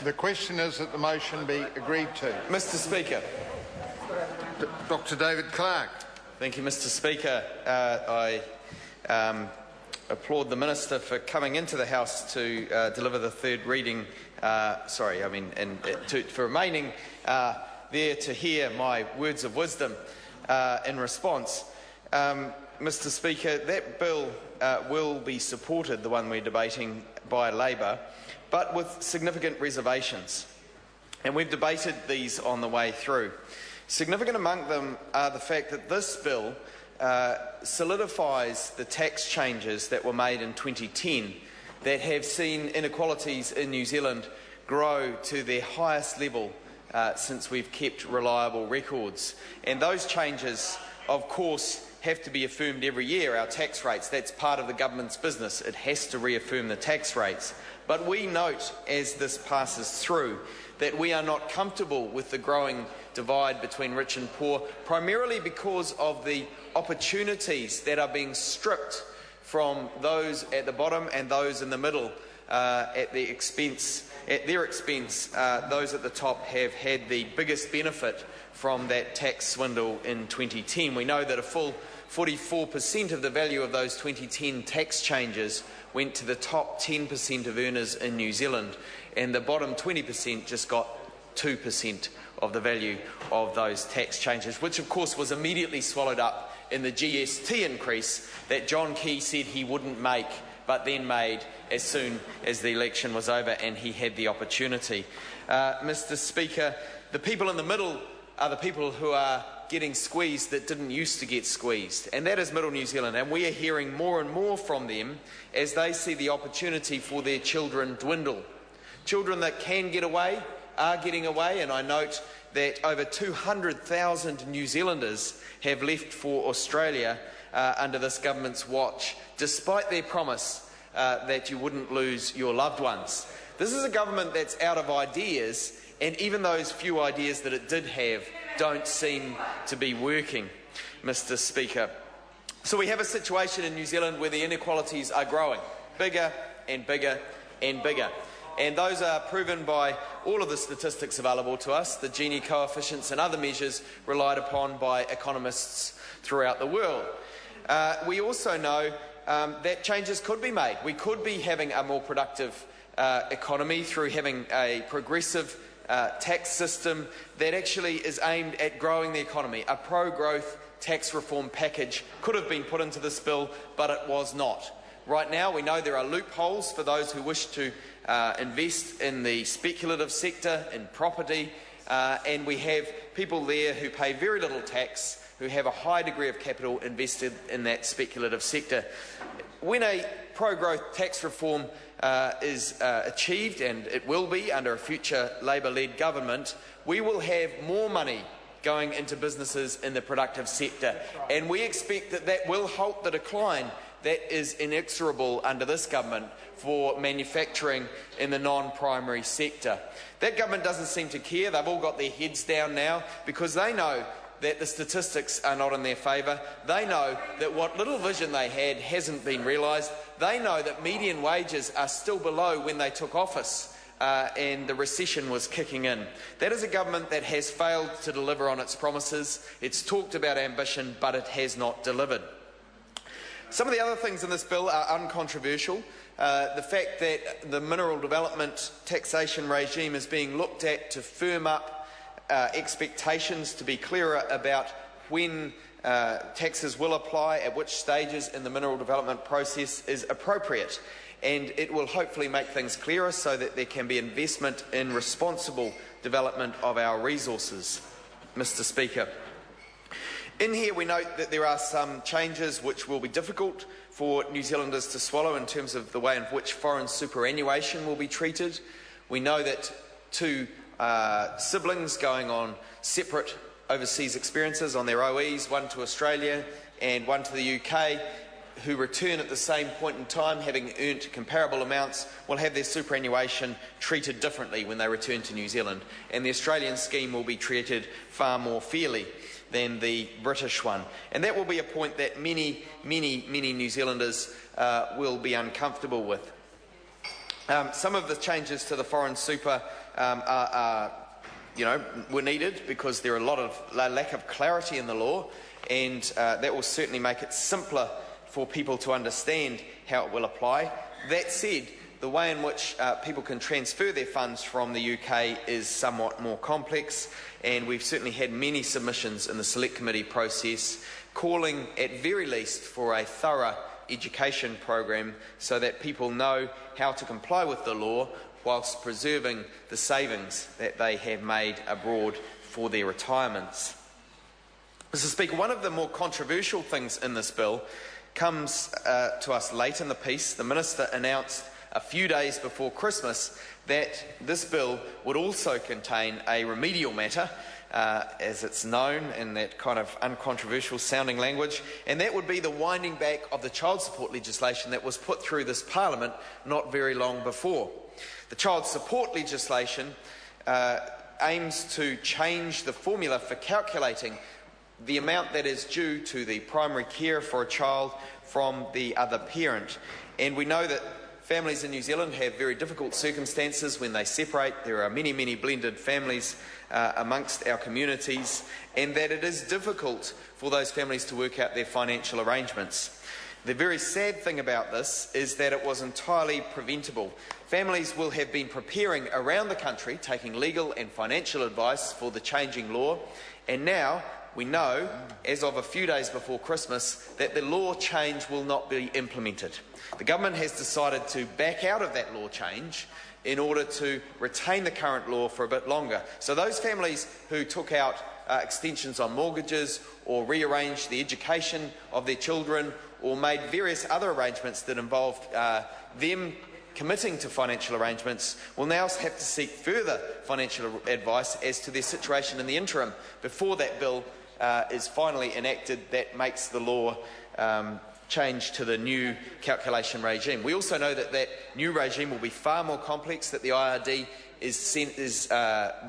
The question is that the motion be agreed to. Mr Speaker. Dr David Clark. Thank you, Mr Speaker. I applaud the Minister for coming into the House to deliver the third reading, for remaining there to hear my words of wisdom in response. Mr Speaker, that bill will be supported, the one we're debating, by Labor, but with significant reservations. And we've debated these on the way through. Significant among them are the fact that this bill solidifies the tax changes that were made in 2010 that have seen inequalities in New Zealand grow to their highest level since we've kept reliable records. And those changes, of course, have to be affirmed every year, our tax rates. That's part of the government's business. It has to reaffirm the tax rates. But we note, as this passes through, that we are not comfortable with the growing divide between rich and poor, primarily because of the opportunities that are being stripped from those at the bottom and those in the middle at their expense. Those at the top have had the biggest benefit from that tax swindle in 2010. We know that a full 44% of the value of those 2010 tax changes went to the top 10% of earners in New Zealand, and the bottom 20% just got 2% of the value of those tax changes, which of course was immediately swallowed up in the GST increase that John Key said he wouldn't make, but then made as soon as the election was over and he had the opportunity. Mr Speaker, the people in the middle are the people who are getting squeezed that didn't used to get squeezed, and that is Middle New Zealand, and we are hearing more and more from them as they see the opportunity for their children dwindle. Children that can get away are getting away, and I note that over 200,000 New Zealanders have left for Australia under this government's watch, despite their promise that you wouldn't lose your loved ones. This is a government that's out of ideas, and even those few ideas that it did have don't seem to be working, Mr Speaker. So we have a situation in New Zealand where the inequalities are growing, bigger and bigger and bigger. And those are proven by all of the statistics available to us, the Gini coefficients and other measures relied upon by economists throughout the world. We also know that changes could be made. We could be having a more productive economy through having a progressive tax system that actually is aimed at growing the economy. A pro-growth tax reform package could have been put into this bill, but it was not. Right now, we know there are loopholes for those who wish to invest in the speculative sector, in property, and we have people there who pay very little tax, who have a high degree of capital invested in that speculative sector. When a pro-growth tax reform is achieved, and it will be under a future Labor-led government, we will have more money going into businesses in the productive sector, and we expect that that will halt the decline that is inexorable under this government for manufacturing in the non-primary sector. That government doesn't seem to care. They've all got their heads down now because they know that the statistics are not in their favour. They know that what little vision they had hasn't been realised. They know that median wages are still below when they took office and the recession was kicking in. That is a government that has failed to deliver on its promises. It's talked about ambition, but it has not delivered. Some of the other things in this bill are uncontroversial. The fact that the mineral development taxation regime is being looked at to firm up expectations, to be clearer about when taxes will apply, at which stages in the mineral development process is appropriate. And it will hopefully make things clearer so that there can be investment in responsible development of our resources, Mr Speaker. In here we note that there are some changes which will be difficult for New Zealanders to swallow in terms of the way in which foreign superannuation will be treated. We know that two siblings going on separate overseas experiences on their OEs, one to Australia and one to the UK, who return at the same point in time, having earned comparable amounts, will have their superannuation treated differently when they return to New Zealand. And the Australian scheme will be treated far more fairly than the British one. And that will be a point that many New Zealanders will be uncomfortable with. Some of the changes to the foreign super were needed because there are a lot of lack of clarity in the law, and that will certainly make it simpler for people to understand how it will apply. That said, the way in which people can transfer their funds from the UK is somewhat more complex, and we've certainly had many submissions in the Select Committee process calling, at very least, for a thorough education program so that people know how to comply with the law whilst preserving the savings that they have made abroad for their retirements. Mr. Speaker, one of the more controversial things in this bill comes to us late in the piece. The Minister announced a few days before Christmas that this bill would also contain a remedial matter, as it's known in that kind of uncontroversial sounding language, and that would be the winding back of the child support legislation that was put through this Parliament not very long before. The child support legislation aims to change the formula for calculating the amount that is due to the primary carer for a child from the other parent. And we know that families in New Zealand have very difficult circumstances when they separate. There are many, many blended families amongst our communities, and that it is difficult for those families to work out their financial arrangements. The very sad thing about this is that it was entirely preventable. Families will have been preparing around the country, taking legal and financial advice for the changing law, and now we know, as of a few days before Christmas, that the law change will not be implemented. The government has decided to back out of that law change in order to retain the current law for a bit longer. So those families who took out extensions on mortgages or rearranged the education of their children or made various other arrangements that involved them committing to financial arrangements will now have to seek further financial advice as to their situation in the interim before that bill is finally enacted that makes the law change to the new calculation regime. We also know that that new regime will be far more complex, that the IRD is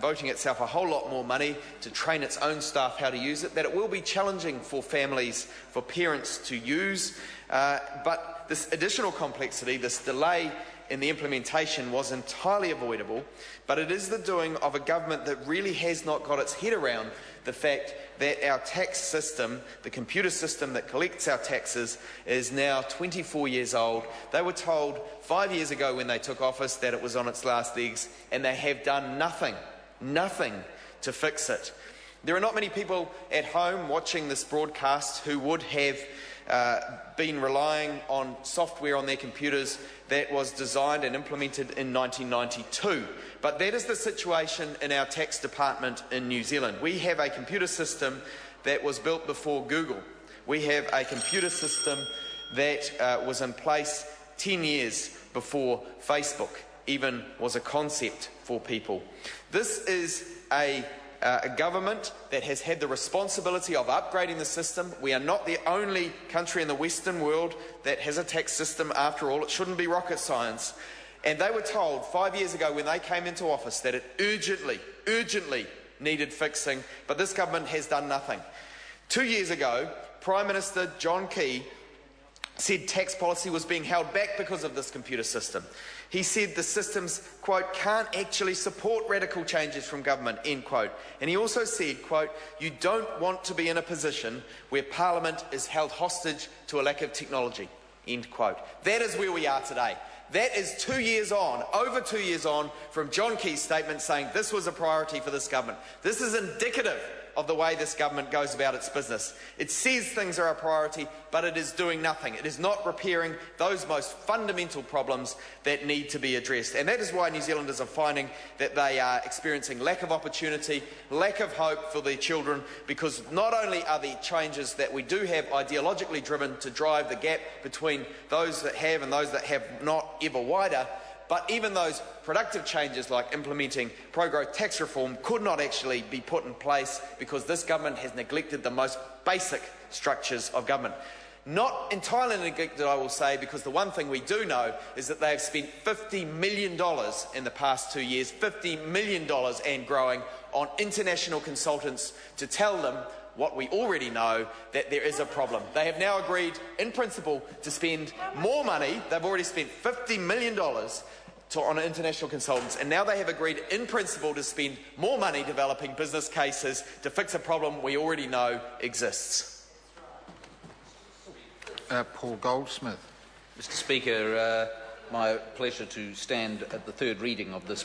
voting itself a whole lot more money to train its own staff how to use it, that it will be challenging for families, for parents to use, but this additional complexity, this delay in the implementation was entirely avoidable, but it is the doing of a government that really has not got its head around the fact that our tax system, the computer system that collects our taxes, is now 24 years old. They were told 5 years ago when they took office that it was on its last legs, and they have done nothing to fix it. There are not many people at home watching this broadcast who would have been relying on software on their computers that was designed and implemented in 1992. But that is the situation in our tax department in New Zealand. We have a computer system that was built before Google. We have a computer system that was in place 10 years before Facebook even was a concept for people. This is a government that has had the responsibility of upgrading the system. We are not the only country in the Western world that has a tax system. After all, it shouldn't be rocket science. And they were told 5 years ago when they came into office that it urgently needed fixing, but this government has done nothing. 2 years ago, Prime Minister John Key said tax policy was being held back because of this computer system. He said the systems, quote, can't actually support radical changes from government, end quote. And he also said, quote, you don't want to be in a position where Parliament is held hostage to a lack of technology, end quote. That is where we are today. That is 2 years on, over 2 years on, from John Key's statement saying this was a priority for this government. This is indicative of the way this government goes about its business. It says things are a priority, but it is doing nothing. It is not repairing those most fundamental problems that need to be addressed. And that is why New Zealanders are finding that they are experiencing lack of opportunity, lack of hope for their children, because not only are the changes that we do have ideologically driven to drive the gap between those that have and those that have not ever wider, but even those productive changes like implementing pro-growth tax reform could not actually be put in place because this government has neglected the most basic structures of government. Not entirely neglected, I will say, because the one thing we do know is that they have spent $50 million in the past 2 years, $50 million and growing, on international consultants to tell them what we already know, that there is a problem. They have now agreed, in principle, to spend more money. They've already spent $50 million on international consultants, and now they have agreed in principle to spend more money developing business cases to fix a problem we already know exists. Paul Goldsmith. Mr. Speaker, my pleasure to stand at the third reading of this